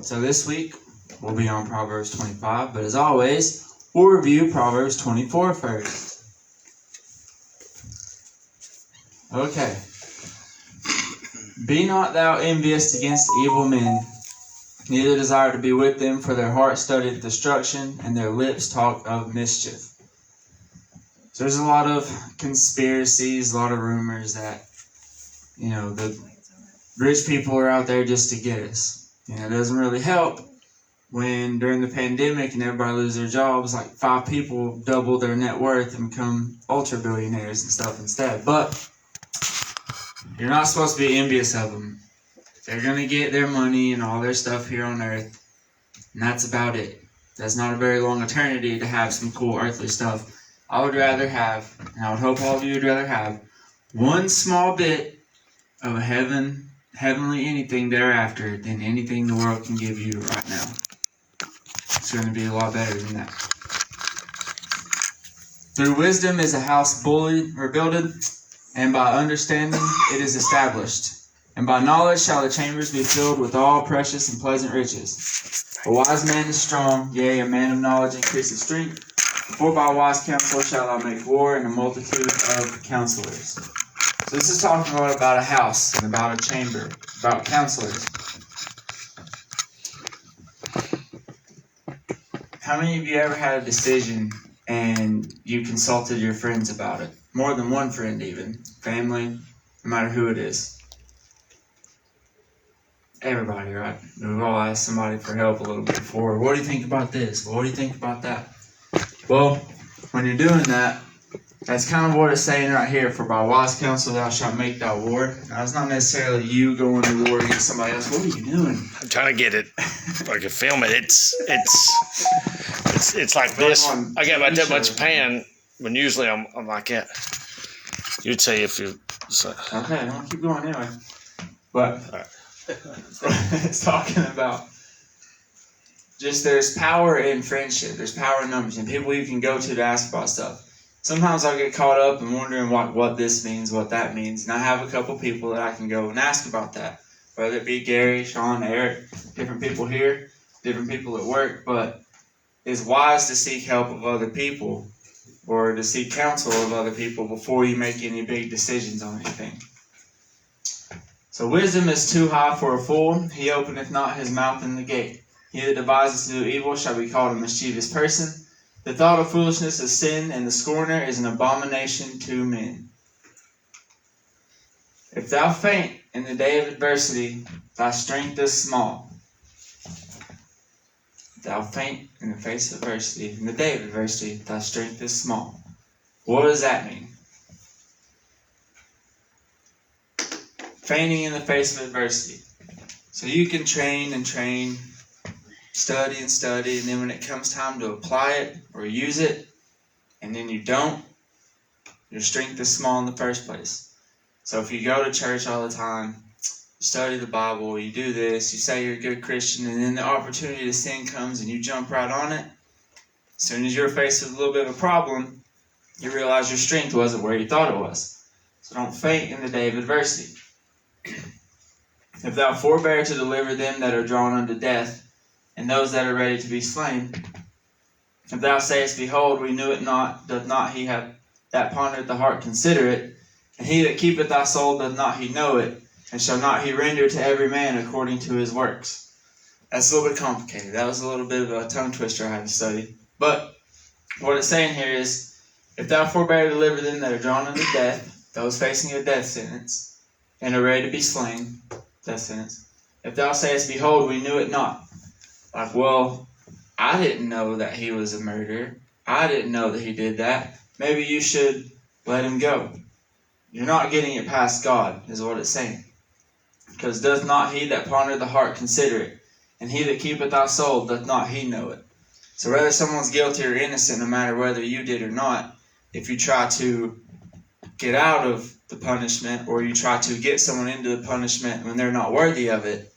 So this week, we'll be on Proverbs 25, but as always, we'll review Proverbs 24 first. Okay. Be not thou envious against evil men, neither desire to be with them, for their heart studieth destruction, and their lips talk of mischief. So there's a lot of conspiracies, a lot of rumors that, the rich people are out there just to get us. It doesn't really help when during the pandemic and everybody loses their jobs, like 5 people double their net worth and become ultra billionaires and stuff instead. But you're not supposed to be envious of them. They're going to get their money and all their stuff here on earth, and that's about it. That's not a very long eternity to have some cool earthly stuff. I would rather have, and I would hope all of you would rather have, one small bit of a heavenly anything thereafter than anything the world can give you right now. It's going to be a lot better than that. Through wisdom is a house builded, and by understanding it is established. And by knowledge shall the chambers be filled with all precious and pleasant riches. A wise man is strong, yea, a man of knowledge increases strength. For by wise counsel shall thou make war, and a multitude of counselors. So this is talking about a house, and about a chamber, about counselors. How many of you ever had a decision and you consulted your friends about it? More than one friend even. Family, no matter who it is. Everybody, right? We've all asked somebody for help a little bit before. What do you think about this? What do you think about that? Well, when you're doing that, that's kind of what it's saying right here. For by wise counsel thou shalt make thy war. Now, it's not necessarily you going to war against somebody else. What are you doing? I'm trying to get it. I can film it. It's like this. I got about that much pan, when usually I'm like that. You'd say if you... So. Okay, I'll keep going anyway. But it's talking about just there's power in friendship. There's power in numbers. And people you can go to ask about stuff. Sometimes I'll get caught up in wondering what this means, what that means. And I have a couple people that I can go and ask about that. Whether it be Gary, Sean, Eric, different people here, different people at work. But it's wise to seek help of other people or to seek counsel of other people before you make any big decisions on anything. So wisdom is too high for a fool. He openeth not his mouth in the gate. He that deviseth to do evil shall be called a mischievous person. The thought of foolishness is sin, and the scorner is an abomination to men. If thou faint in the day of adversity, thy strength is small. If thou faint in the face of adversity, in the day of adversity, thy strength is small. What does that mean? Fainting in the face of adversity. So you can train and train, study and study, and then when it comes time to apply it or use it, and then you don't, your strength is small in the first place. So if you go to church all the time, you study the Bible, you do this, you say you're a good Christian, and then the opportunity to sin comes and you jump right on it, as soon as you're faced with a little bit of a problem, you realize your strength wasn't where you thought it was. So don't faint in the day of adversity. If thou forbear to deliver them that are drawn unto death, and those that are ready to be slain, if thou sayest, behold, we knew it not, doth not he have that pondereth the heart consider it, and he that keepeth thy soul doth not he know it, and shall not he render to every man according to his works? That's a little bit complicated. That was a little bit of a tongue twister I had to study. But what it's saying here is, if thou forbear to deliver them that are drawn unto death, those facing a death sentence, and are ready to be slain, death sentence, if thou sayest, behold, we knew it not. Like, well, I didn't know that he was a murderer. I didn't know that he did that. Maybe you should let him go. You're not getting it past God, is what it's saying. Because doth not he that pondereth the heart consider it? And he that keepeth thy soul, doth not he know it? So whether someone's guilty or innocent, no matter whether you did or not, if you try to get out of the punishment, or you try to get someone into the punishment when they're not worthy of it,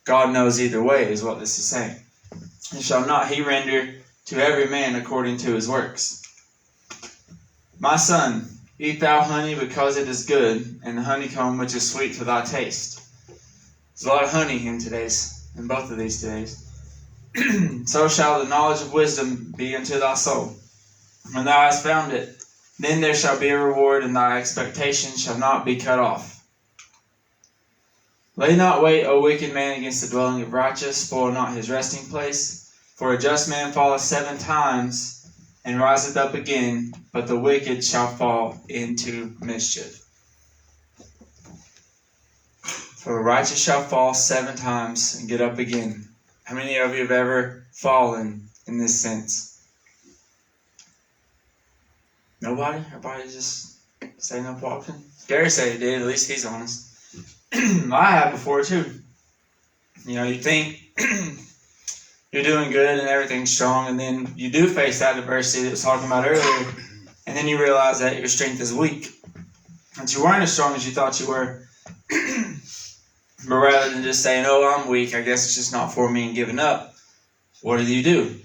God knows either way, is what this is saying. And shall not he render to every man according to his works? My son, eat thou honey because it is good, and the honeycomb which is sweet to thy taste. There's a lot of honey in today's in both of these days. So shall the knowledge of wisdom be unto thy soul. When thou hast found it, then there shall be a reward, and thy expectation shall not be cut off. Lay not wait, O wicked man, against the dwelling of righteous, spoil not his resting place. For a just man falleth 7 times, and riseth up again, but the wicked shall fall into mischief. For the righteous shall fall 7 times, and get up again. How many of you have ever fallen in this sense? Nobody? Everybody just staying up walking? Gary said he did. At least he's honest. I have before too. You know, you think you're doing good and everything's strong, and then you do face that adversity that I was talking about earlier, and then you realize that your strength is weak. That you weren't as strong as you thought you were. But rather than just saying, oh, I'm weak, I guess it's just not for me, and giving up, what do?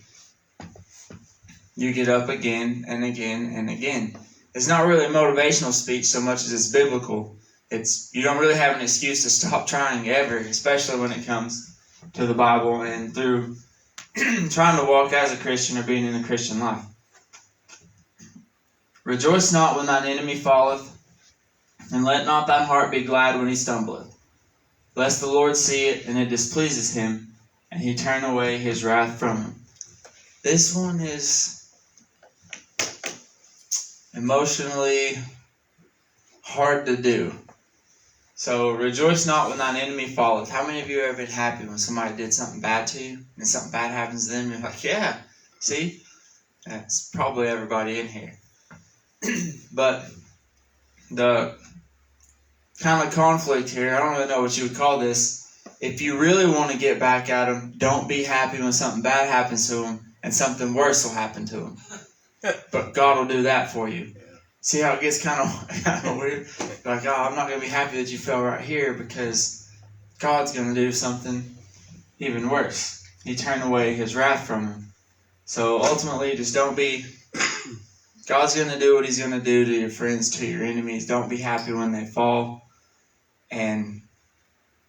You get up again and again and again. It's not really a motivational speech so much as it's biblical. You don't really have an excuse to stop trying ever, especially when it comes to the Bible and through trying to walk as a Christian or being in the Christian life. Rejoice not when thine enemy falleth, and let not thine heart be glad when he stumbleth. Lest the Lord see it, and it displeases him, and he turn away his wrath from him. This one is emotionally hard to do. So, rejoice not when thine enemy falleth. How many of you have ever been happy when somebody did something bad to you, and something bad happens to them, you're like, yeah, see? That's probably everybody in here. But the kind of conflict here, I don't really know what you would call this. If you really want to get back at them, don't be happy when something bad happens to them, and something worse will happen to them. But God will do that for you. See how it gets kind of weird? Like, oh, I'm not going to be happy that you fell right here because God's going to do something even worse. He turned away his wrath from him. So ultimately, just don't be... God's going to do what he's going to do to your friends, to your enemies. Don't be happy when they fall. And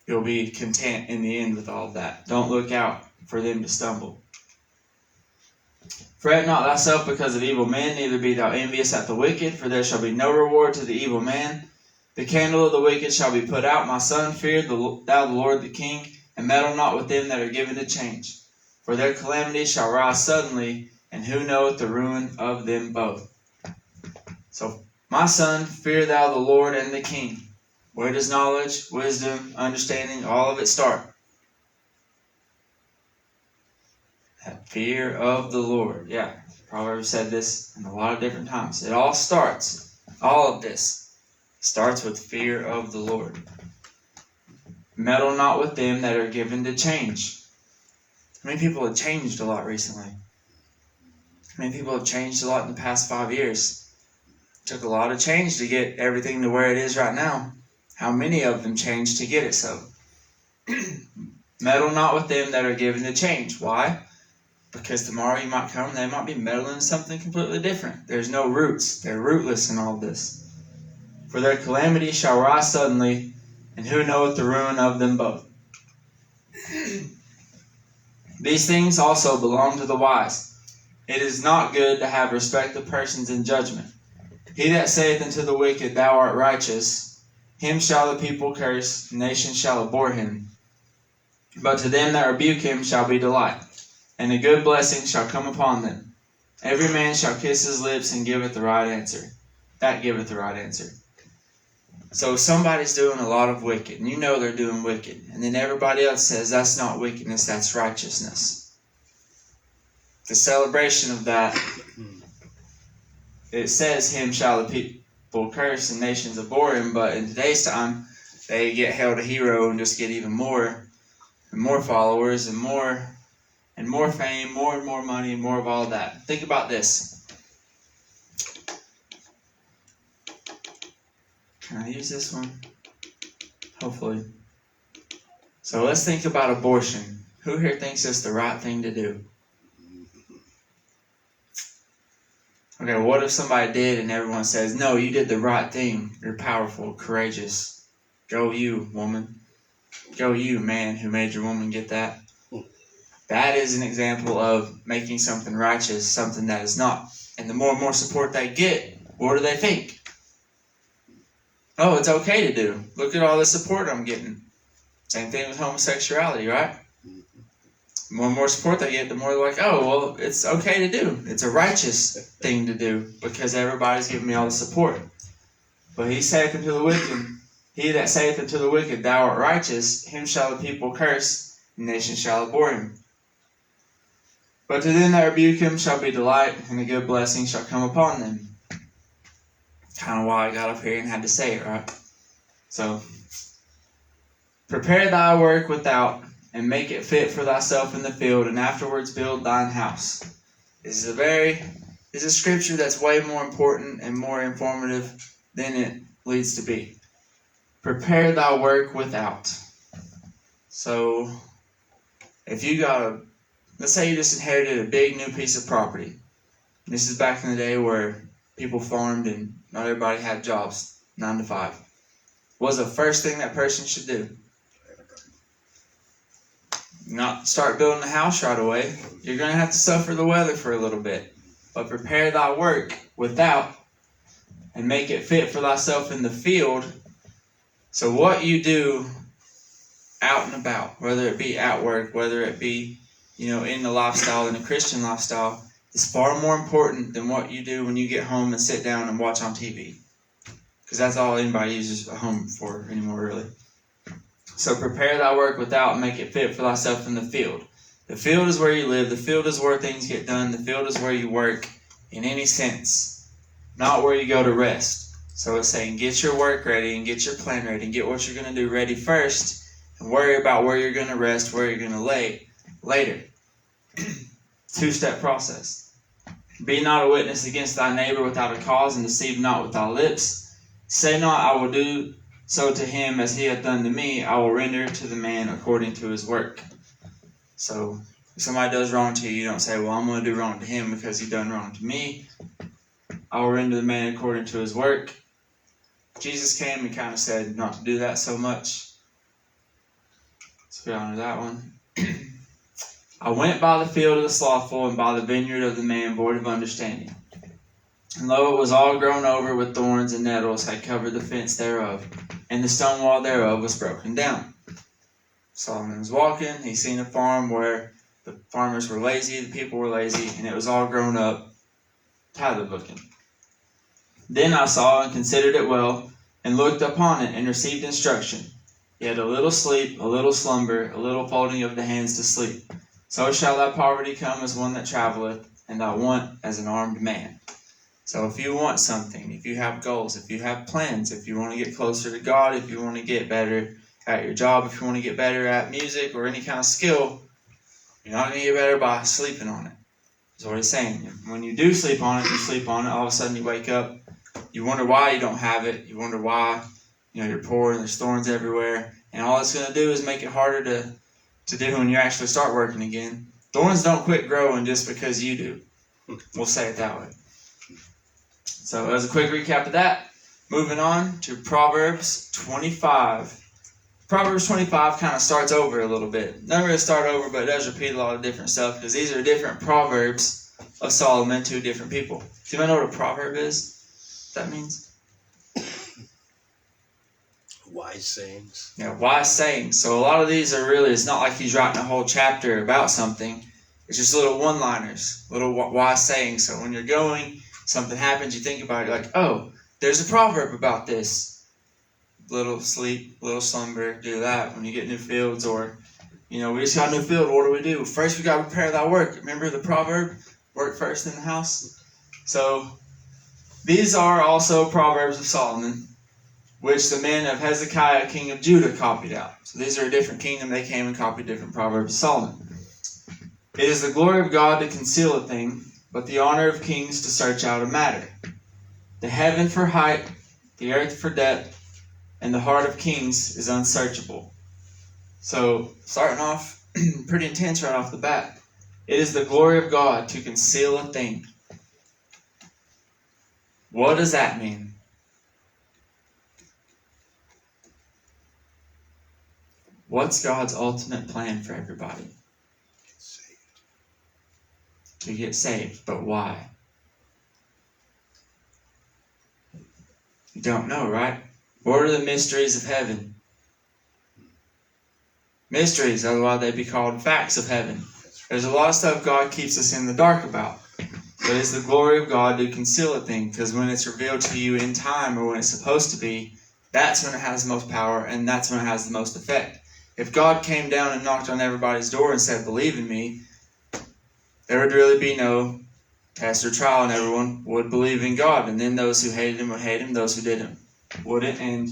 you'll be content in the end with all of that. Don't look out for them to stumble. Fret not thyself because of evil men, neither be thou envious at the wicked, for there shall be no reward to the evil man. The candle of the wicked shall be put out. My son, fear thou the Lord the King, and meddle not with them that are given to change. For their calamity shall rise suddenly, and who knoweth the ruin of them both? So, my son, fear thou the Lord and the King. Where does knowledge, wisdom, understanding, all of it start? That fear of the Lord. Yeah, Proverbs said this in a lot of different times. It all starts, all of this starts with fear of the Lord. Meddle not with them that are given to change. How many people have changed a lot recently? How many people have changed a lot in the past 5 years? It took a lot of change to get everything to where it is right now. How many of them changed to get it so? Meddle not with them that are given to change. Why? Because tomorrow you might come, they might be meddling in something completely different. There's no roots. They're rootless in all this. For their calamity shall rise suddenly, and who knoweth the ruin of them both? These things also belong to the wise. It is not good to have respect of persons in judgment. He that saith unto the wicked, thou art righteous, him shall the people curse, the nation shall abhor him. But to them that rebuke him shall be delight, and a good blessing shall come upon them. Every man shall kiss his lips and giveth the right answer. That giveth the right answer. So somebody's doing a lot of wicked, and you know they're doing wicked. And then everybody else says, that's not wickedness, that's righteousness. The celebration of that, it says, him shall the people curse and nations abhor him, but in today's time, they get held a hero and just get even more and more followers and more fame, more and more money, and more of all that. Think about this. Can I use this one? Hopefully. So let's think about abortion. Who here thinks it's the right thing to do? Okay, what if somebody did and everyone says, no, you did the right thing. You're powerful, courageous. Go you, woman. Go you, man, who made your woman get that. That is an example of making something righteous, something that is not. And the more and more support they get, what do they think? Oh, it's okay to do. Look at all the support I'm getting. Same thing with homosexuality, right? The more and more support they get, the more they're like, oh, well, it's okay to do. It's a righteous thing to do because everybody's giving me all the support. But he saith unto the wicked, he that saith unto the wicked, thou art righteous, him shall the people curse, and nations shall abhor him. But to them that rebuke him shall be delight, and a good blessing shall come upon them. Kind of why I got up here and had to say it, right? So, prepare thy work without, and make it fit for thyself in the field, and afterwards build thine house. This is a scripture that's way more important and more informative than it leads to be. Prepare thy work without. So, if you let's say you just inherited a big new piece of property. This is back in the day where people farmed and not everybody had jobs, 9 to 5. What's the first thing that person should do? Not start building a house right away. You're going to have to suffer the weather for a little bit. But prepare thy work without, and make it fit for thyself in the field. So what you do out and about, whether it be at work, whether it be, in the lifestyle, in the Christian lifestyle, is far more important than what you do when you get home and sit down and watch on TV. Because that's all anybody uses a home for anymore, really. So prepare thy work without, and make it fit for thyself in the field. The field is where you live. The field is where things get done. The field is where you work in any sense, not where you go to rest. So it's saying get your work ready and get your plan ready and get what you're going to do ready first, and worry about where you're going to rest, where you're going to lay later. 2-step process. Be not a witness against thy neighbor without a cause, and deceive not with thy lips. Say not, I will do so to him as he hath done to me. I will render to the man according to his work. So if somebody does wrong to you, you don't say, well, I'm going to do wrong to him because he done wrong to me. I will render the man according to his work. Jesus came and kind of said not to do that so much. Let's go on to that one. I went by the field of the slothful, and by the vineyard of the man void of understanding. And lo, it was all grown over with thorns, and nettles had covered the fence thereof, and the stone wall thereof was broken down. Solomon was walking. He seen a farm where the farmers were lazy, the people were lazy, and it was all grown up, tithe booking. Then I saw and considered it well, and looked upon it, and received instruction. Yet a little sleep, a little slumber, a little folding of the hands to sleep. So shall thy poverty come as one that travelleth, and thy want as an armed man. So if you want something, if you have goals, if you have plans, if you want to get closer to God, if you want to get better at your job, if you want to get better at music or any kind of skill, you're not going to get better by sleeping on it. That's what he's saying. When you do sleep on it, all of a sudden you wake up, you wonder why you don't have it, you wonder why you're poor and there's thorns everywhere, and all it's going to do is make it harder to do when you actually start working again. Thorns don't quit growing just because you do. We'll say it that way. So as a quick recap of that, moving on to Proverbs 25. Proverbs 25 kind of starts over a little bit. Not really start over, but it does repeat a lot of different stuff because these are different Proverbs of Solomon to different people. Do you know what a proverb is? What that means? Wise sayings. Yeah, wise sayings. So a lot of these are really, it's not like he's writing a whole chapter about something. It's just little one-liners, little wise sayings. So when you're going, something happens, you think about it, you're like, oh, there's a proverb about this. Little sleep, little slumber, do that when you get new fields, or, we just got a new field, what do? First we got to prepare thy work. Remember the proverb? Work first in the house. So these are also Proverbs of Solomon, which the men of Hezekiah, king of Judah, copied out. So these are a different kingdom. They came and copied different Proverbs of Solomon. It is the glory of God to conceal a thing, but the honor of kings to search out a matter. The heaven for height, the earth for depth, and the heart of kings is unsearchable. So, starting off pretty intense right off the bat. It is the glory of God to conceal a thing. What does that mean? What's God's ultimate plan for everybody? To get saved. But why? You don't know, right? What are the mysteries of heaven? Mysteries, otherwise they'd be called facts of heaven. There's a lot of stuff God keeps us in the dark about. But it's the glory of God to conceal a thing, because when it's revealed to you in time, or when it's supposed to be, that's when it has the most power, and that's when it has the most effect. If God came down and knocked on everybody's door and said, believe in me, there would really be no test or trial, and everyone would believe in God. And then those who hated him would hate him, those who didn't wouldn't, and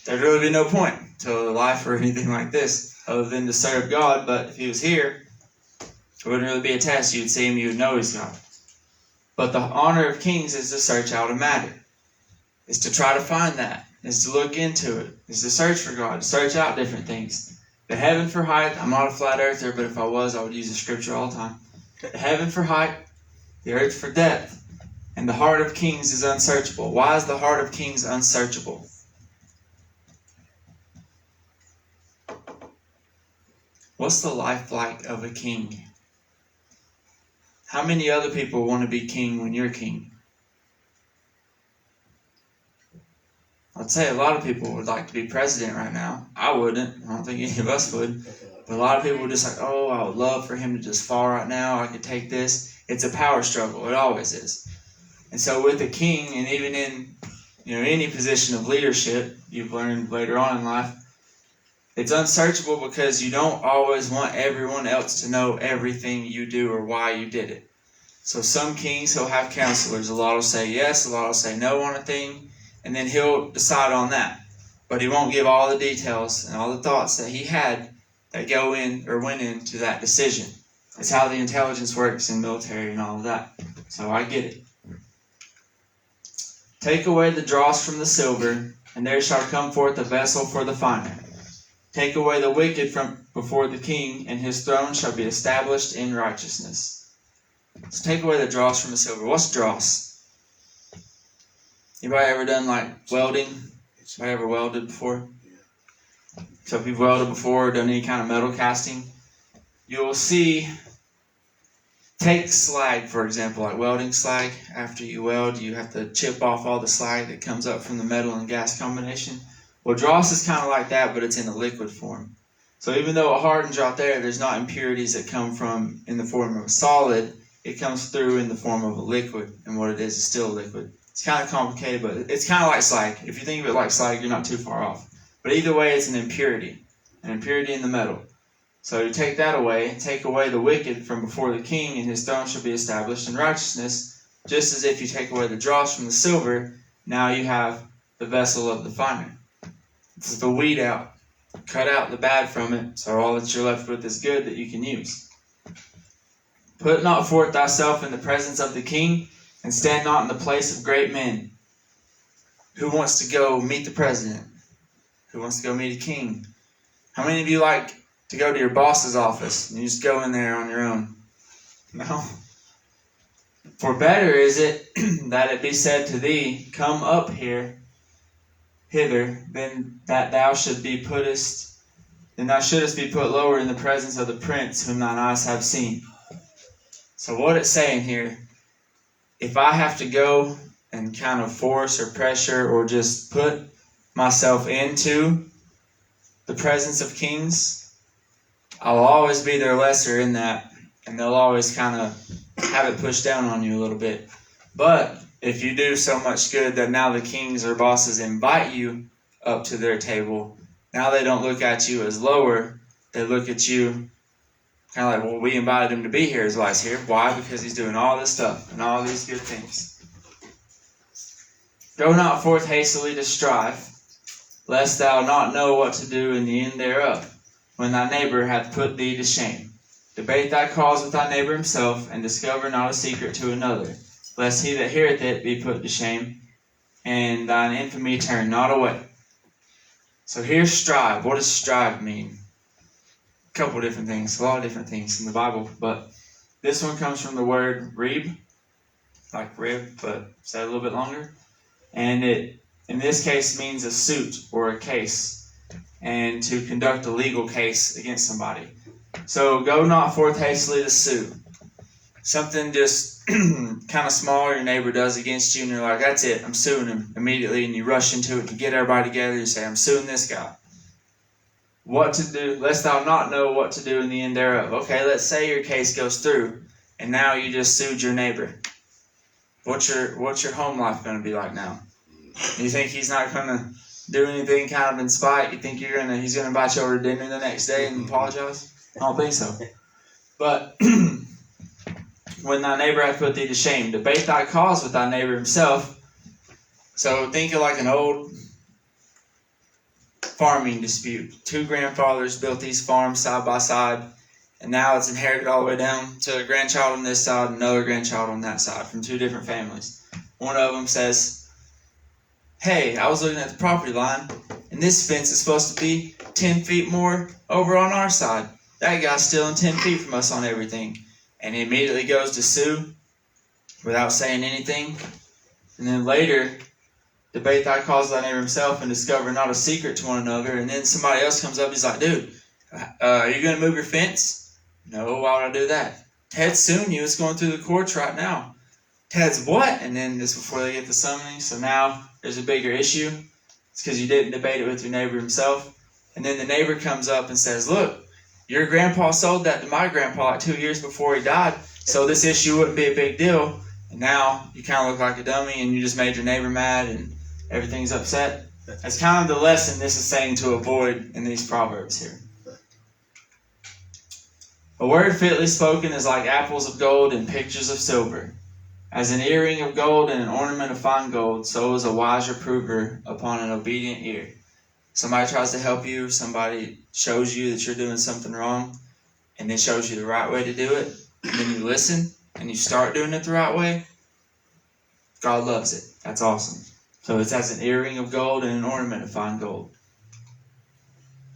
there'd really be no point to life or anything like this, other than to serve God. But if he was here, it wouldn't really be a test. You'd see him, you would know he's God. But the honor of kings is to search out a matter, is to try to find that, is to look into it, is to search for God, to search out different things. The heaven for height, I'm not a flat earther, but if I was, I would use the scripture all the time. The heaven for height, the earth for depth, and the heart of kings is unsearchable. Why is the heart of kings unsearchable? What's the life like of a king? How many other people want to be king when you're king? I'd say a lot of people would like to be president right now. I wouldn't. I don't think any of us would. But a lot of people would just like, oh, I would love for him to just fall right now. I could take this. It's a power struggle. It always is. And so with a king, and even in any position of leadership, you've learned later on in life, it's unsearchable because you don't always want everyone else to know everything you do or why you did it. So some kings, he'll have counselors. A lot will say yes, a lot will say no on a thing, and then he'll decide on that. But he won't give all the details and all the thoughts that he had that go in or went into that decision. It's how the intelligence works in military and all of that. So I get it. Take away the dross from the silver, and there shall come forth a vessel for the finer. Take away the wicked from before the king, and his throne shall be established in righteousness. So take away the dross from the silver. What's dross? Anybody ever done like welding? Anybody ever welded before? So if you've welded before or done any kind of metal casting, you'll see, take slag for example, like welding slag. After you weld, you have to chip off all the slag that comes up from the metal and gas combination. Well, dross is kind of like that, but it's in a liquid form. So even though it hardens out there, there's not impurities that come from in the form of a solid. It comes through in the form of a liquid, and what it is still a liquid. It's kind of complicated, but it's kind of like slag. If you think of it like slag, you're not too far off. But either way, it's an impurity in the metal. So you take that away, take away the wicked from before the king, and his throne shall be established in righteousness. Just as if you take away the dross from the silver, now you have the vessel of the finer. It's the weed out. Cut out the bad from it, so all that you're left with is good that you can use. Put not forth thyself in the presence of the king, and stand not in the place of great men. Who wants to go meet the president? Who wants to go meet a king? How many of you like to go to your boss's office and you just go in there on your own? No. For better is it that it be said to thee, come up hither, than that thou shouldst be put lower in the presence of the prince whom thine eyes have seen. So what it's saying here, if I have to go and kind of force or pressure or just put myself into the presence of kings, I'll always be their lesser in that, and they'll always kind of have it pushed down on you a little bit. But if you do so much good that now the kings or bosses invite you up to their table, now they don't look at you as lower, they look at you kind of like, well, we invited him to be here, is why he's here. Why? Because he's doing all this stuff and all these good things. Go not forth hastily to strive, lest thou not know what to do in the end thereof, when thy neighbor hath put thee to shame. Debate thy cause with thy neighbor himself, and discover not a secret to another, lest he that heareth it be put to shame, and thine infamy turn not away. So here's strive. What does strive mean? A couple different things, a lot of different things in the Bible, but this one comes from the word rib, like rib, but said a little bit longer. And it, in this case, means a suit or a case. and to conduct a legal case against somebody. So go not forth hastily to sue. Something just kind of small your neighbor does against you, and you're like, that's it, I'm suing him immediately, and you rush into it, you get everybody together, you say, I'm suing this guy. What to do, lest thou not know what to do in the end thereof. Okay, let's say your case goes through, and now you just sued your neighbor. What's your home life going to be like now? You think he's not going to do anything kind of in spite? You think he's going to invite you over to dinner the next day and apologize? I don't think so. But when thy neighbor hath put thee to shame, debate thy cause with thy neighbor himself. So think of like an old farming dispute. Two grandfathers built these farms side by side, and now it's inherited all the way down to a grandchild on this side and another grandchild on that side from two different families. One of them says, hey, I was looking at the property line, and this fence is supposed to be 10 feet more over on our side. That guy's stealing 10 feet from us on everything. And he immediately goes to sue without saying anything. And then later, debate thy cause with thy neighbor himself and discover not a secret to one another. And then somebody else comes up, he's like, dude, are you going to move your fence? No, why would I do that? Ted's suing you, it's going through the courts right now. Ted's what? And then this before they get the summoning. So now there's a bigger issue. It's because you didn't debate it with your neighbor himself. And then the neighbor comes up and says, look, your grandpa sold that to my grandpa like 2 years before he died, so this issue wouldn't be a big deal. And now you kind of look like a dummy and you just made your neighbor mad and everything's upset. That's kind of the lesson this is saying to avoid in these Proverbs here. A word fitly spoken is like apples of gold and pictures of silver. As an earring of gold and an ornament of fine gold, so is a wise reprover upon an obedient ear. Somebody tries to help you, somebody shows you that you're doing something wrong, and then shows you the right way to do it, and then you listen, and you start doing it the right way, God loves it. That's awesome. So it's as an earring of gold and an ornament of fine gold.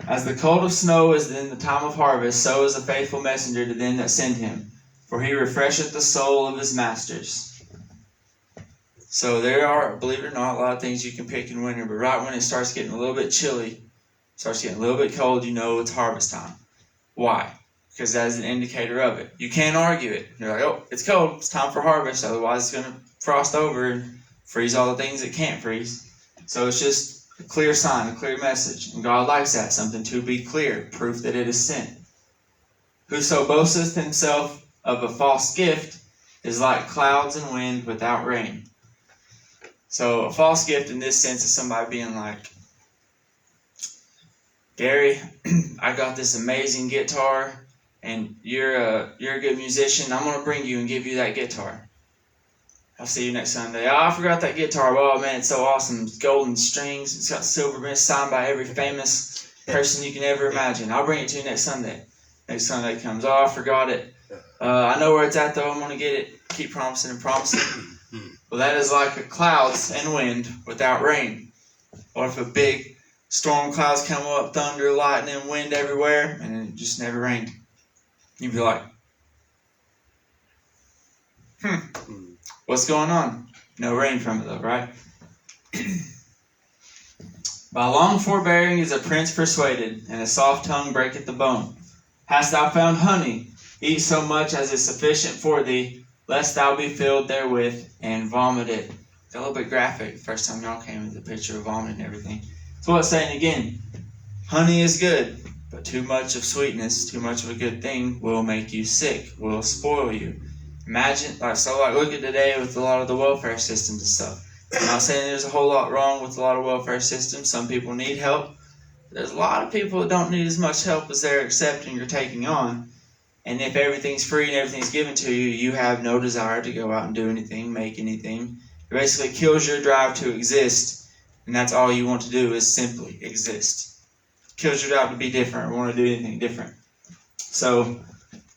As the cold of snow is in the time of harvest, so is a faithful messenger to them that send him, for he refresheth the soul of his masters. So there are, believe it or not, a lot of things you can pick in winter, but right when it starts getting a little bit chilly, starts getting a little bit cold, you know it's harvest time. Why? Because that's an indicator of it. You can't argue it. You're like, oh, it's cold, it's time for harvest, otherwise it's going to frost over and freeze all the things it can't freeze. So it's just a clear sign, a clear message. And God likes that, something to be clear, proof that it is sent. Whoso boasteth himself of a false gift is like clouds and wind without rain. So a false gift in this sense is somebody being like, Gary, I got this amazing guitar, and you're a good musician. I'm going to bring you and give you that guitar. I'll see you next Sunday. Oh, I forgot that guitar. Oh, man, it's so awesome. It's golden strings. It's got silver bits signed by every famous person you can ever imagine. I'll bring it to you next Sunday. Next Sunday comes. Oh, I forgot it. I know where it's at, though. I'm going to get it. Keep promising and promising. Well, that is like a clouds and wind without rain. Or if a big storm clouds come up, thunder, lightning, wind everywhere, and it just never rained. You'd be like, what's going on? No rain from it though, right? By long forbearing is a prince persuaded, and a soft tongue breaketh the bone. Hast thou found honey? Eat so much as is sufficient for thee, lest thou be filled therewith, and vomit it. It's a little bit graphic the first time y'all came with the picture of vomit and everything. So what's saying again, honey is good, but too much of sweetness, too much of a good thing will make you sick, will spoil you. Imagine, look at today with a lot of the welfare systems and stuff. I'm not saying there's a whole lot wrong with a lot of welfare systems. Some people need help. There's a lot of people that don't need as much help as they're accepting or taking on. And if everything's free and everything's given to you, you have no desire to go out and do anything, make anything. It basically kills your drive to exist, and that's all you want to do is simply exist. Kills your drive to be different or want to do anything different. So,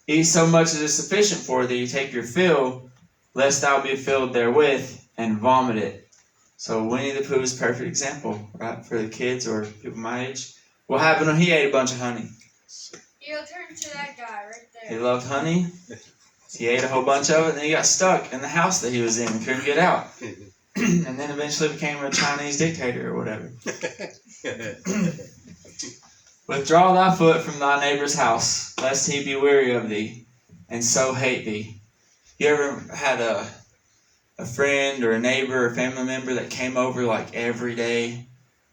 eat so much as is sufficient for thee, take your fill, lest thou be filled therewith, and vomit it. So Winnie the Pooh is a perfect example, right, for the kids or people my age. What happened when he ate a bunch of honey? You'll turn to that guy right there. He loved honey. He ate a whole bunch of it, and then he got stuck in the house that he was in and couldn't get out. And then eventually became a Chinese dictator or whatever. Withdraw thy foot from thy neighbor's house, lest he be weary of thee, and so hate thee. You ever had a friend or a neighbor or family member that came over like every day,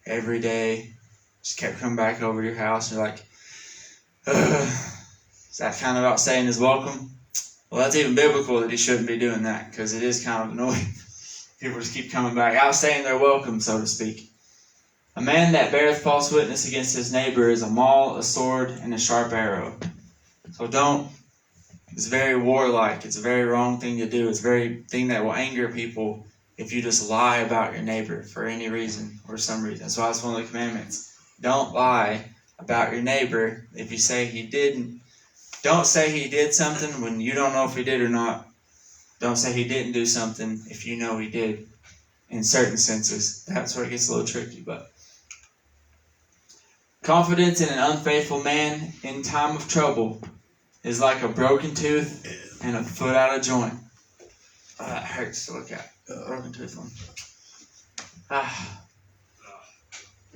just kept coming back over to your house, and you're like, is that kind of outstaying his welcome? Well, that's even biblical that he shouldn't be doing that, because it is kind of annoying. People just keep coming back, outstaying their welcome, so to speak. A man that beareth false witness against his neighbor is a maul, a sword, and a sharp arrow. So it's very warlike. It's a very wrong thing to do. It's a very thing that will anger people if you just lie about your neighbor for any reason or some reason. That's why it's one of the commandments. Don't lie about your neighbor if you say he didn't. Don't say he did something when you don't know if he did or not. Don't say he didn't do something if you know he did. In certain senses. That's where it gets a little tricky, but confidence in an unfaithful man in time of trouble is like a broken tooth and a foot out of joint. That hurts to look at. Broken tooth one.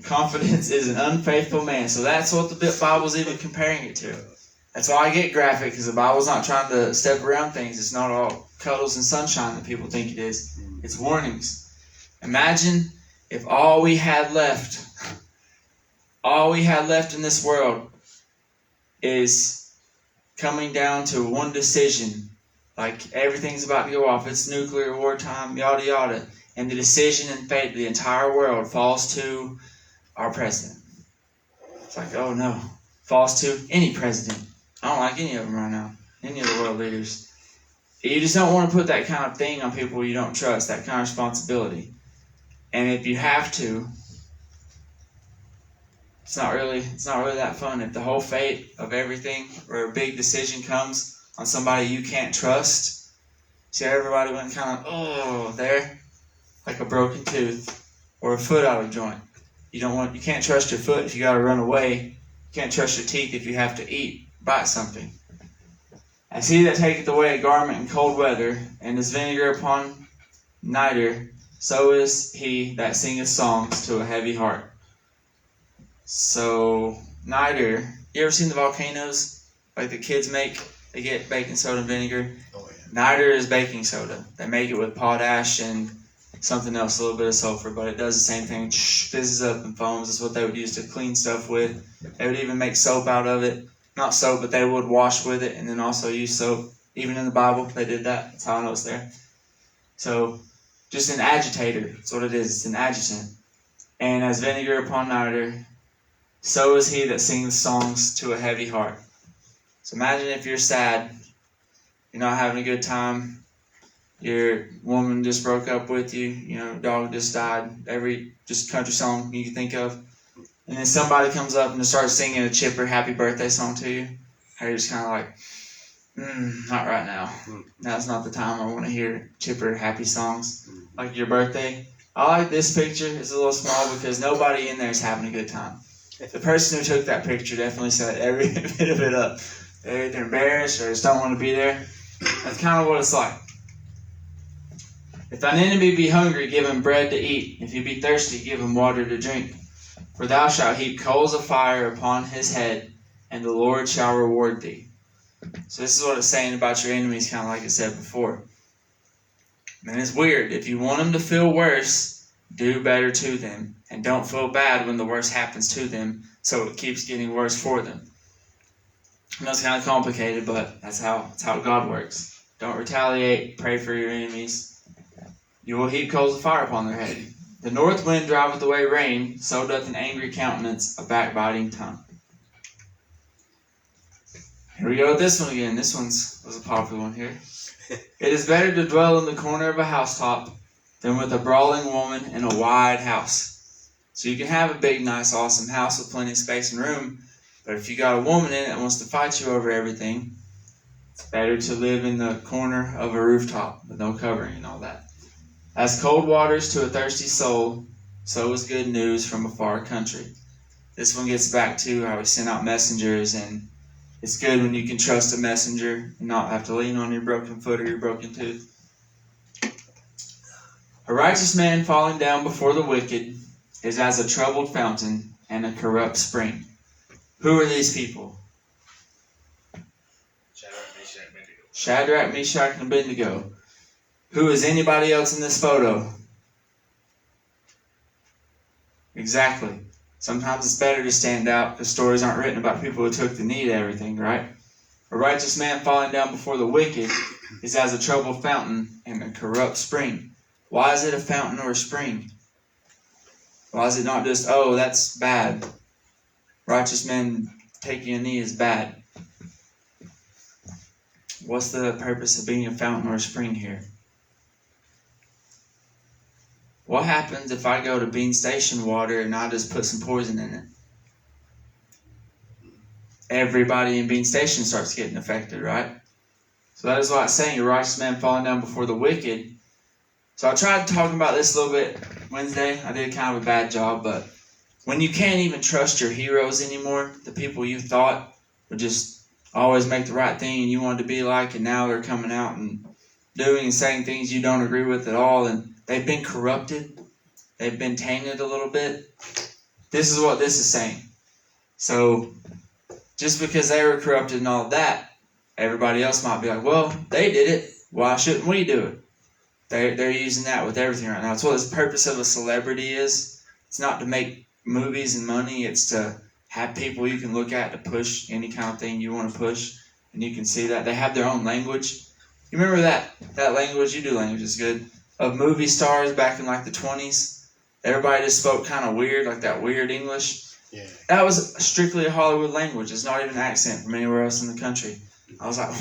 Confidence is an unfaithful man. So that's what the Bible's even comparing it to. That's why I get graphic, because the Bible's not trying to step around things. It's not all cuddles and sunshine that people think it is. It's warnings. Imagine if all we had left in this world is coming down to one decision, like everything's about to go off, it's nuclear wartime, yada yada, and the decision and fate of the entire world falls to our president. It's like, oh no, falls to any president. I don't like any of them right now, any of the world leaders. You just don't want to put that kind of thing on people you don't trust, that kind of responsibility. And if you have to, it's not really that fun. If the whole fate of everything or a big decision comes on somebody you can't trust, see how everybody went kind of, there, like a broken tooth or a foot out of joint. You can't trust your foot if you got to run away. You can't trust your teeth if you have to bite something. As he that taketh away a garment in cold weather, and is vinegar upon niter, so is he that singeth songs to a heavy heart. So, niter, you ever seen the volcanoes like the kids make? They get baking soda and vinegar. Oh, yeah. Niter is baking soda. They make it with potash and something else, a little bit of sulfur, but it does the same thing. Fizzes up and foams. That's what they would use to clean stuff with. They would even make soap out of it. Not soap, but they would wash with it and then also use soap. Even in the Bible, they did that. That's how I know it's there. So, just an agitator. That's what it is. It's an adjutant. And as vinegar upon niter, so is he that sings songs to a heavy heart. So imagine if you're sad, you're not having a good time, your woman just broke up with you, dog just died, every just country song you can think of, and then somebody comes up and just starts singing a chipper happy birthday song to you, and you're just kind of like, not right now. Now's not the time I want to hear chipper happy songs like your birthday. I like this picture. It's a little small because nobody in there is having a good time. The person who took that picture definitely set every bit of it up. They're either embarrassed or just don't want to be there. That's kind of what it's like. If thine enemy be hungry, give him bread to eat. If he be thirsty, give him water to drink. For thou shalt heap coals of fire upon his head, and the Lord shall reward thee. So this is what it's saying about your enemies, kind of like it said before. And it's weird. If you want them to feel worse, do better to them. And don't feel bad when the worst happens to them, so it keeps getting worse for them. I know it's kind of complicated, but that's how God works. Don't retaliate. Pray for your enemies. You will heap coals of fire upon their head. The north wind driveth away rain, so doth an angry countenance a backbiting tongue. Here we go with this one again. This was a popular one here. It is better to dwell in the corner of a housetop than with a brawling woman in a wide house. So you can have a big, nice, awesome house with plenty of space and room, but if you got a woman in it that wants to fight you over everything, it's better to live in the corner of a rooftop with no covering and all that. As cold waters to a thirsty soul, so is good news from a far country. This one gets back to how we send out messengers, and it's good when you can trust a messenger and not have to lean on your broken foot or your broken tooth. A righteous man falling down before the wicked is as a troubled fountain and a corrupt spring. Who are these people? Shadrach, Meshach, and Abednego. Who is anybody else in this photo? Exactly. Sometimes it's better to stand out because stories aren't written about people who took the knee to everything, right? A righteous man falling down before the wicked is as a troubled fountain and a corrupt spring. Why is it a fountain or a spring? Why is it not just, oh, that's bad? Righteous men taking a knee is bad. What's the purpose of being a fountain or a spring here? What happens if I go to Bean Station water and I just put some poison in it? Everybody in Bean Station starts getting affected, right? So that is why it's saying a righteous man falling down before the wicked. So I tried talking about this a little bit Wednesday. I did kind of a bad job, but when you can't even trust your heroes anymore, the people you thought would just always make the right thing and you wanted to be like, and now they're coming out and doing and saying things you don't agree with at all, and they've been corrupted. They've been tainted a little bit. This is what this is saying. So just because they were corrupted and all of that, everybody else might be like, well, they did it. Why shouldn't we do it? They're using that with everything right now. It's what the purpose of a celebrity is. It's not to make movies and money. It's to have people you can look at to push any kind of thing you want to push. And you can see that. They have their own language. You remember that language? You do language, is good. Of movie stars back in like the 20s. Everybody just spoke kind of weird, like that weird English. Yeah. That was strictly a Hollywood language. It's not even an accent from anywhere else in the country. I was like,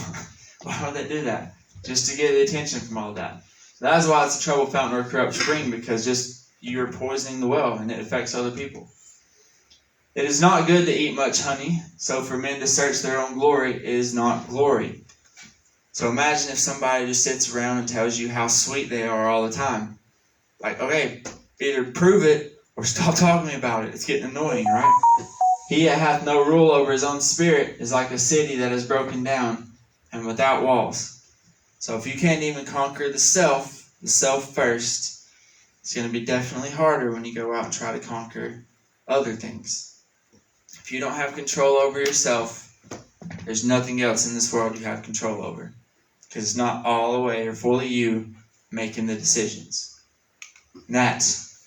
why would they do that? Just to get the attention from all of that. That's why it's a trouble fountain or a corrupt spring, because just you're poisoning the well and it affects other people. It is not good to eat much honey, so for men to search their own glory is not glory. So imagine if somebody just sits around and tells you how sweet they are all the time. Like, okay, either prove it or stop talking to me about it. It's getting annoying, right? He that hath no rule over his own spirit is like a city that is broken down and without walls. So if you can't even conquer the self first, it's going to be definitely harder when you go out and try to conquer other things. If you don't have control over yourself, there's nothing else in this world you have control over. Because it's not all the way or fully you making the decisions. And that's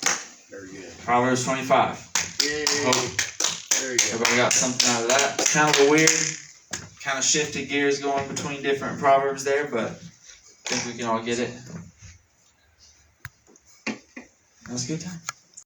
Very good. Proverbs 25. Yay. Very good. Everybody got something out of that. It's kind of a weird, kind of shifted gears going between different Proverbs there, but I think we can all get it. That was a good time.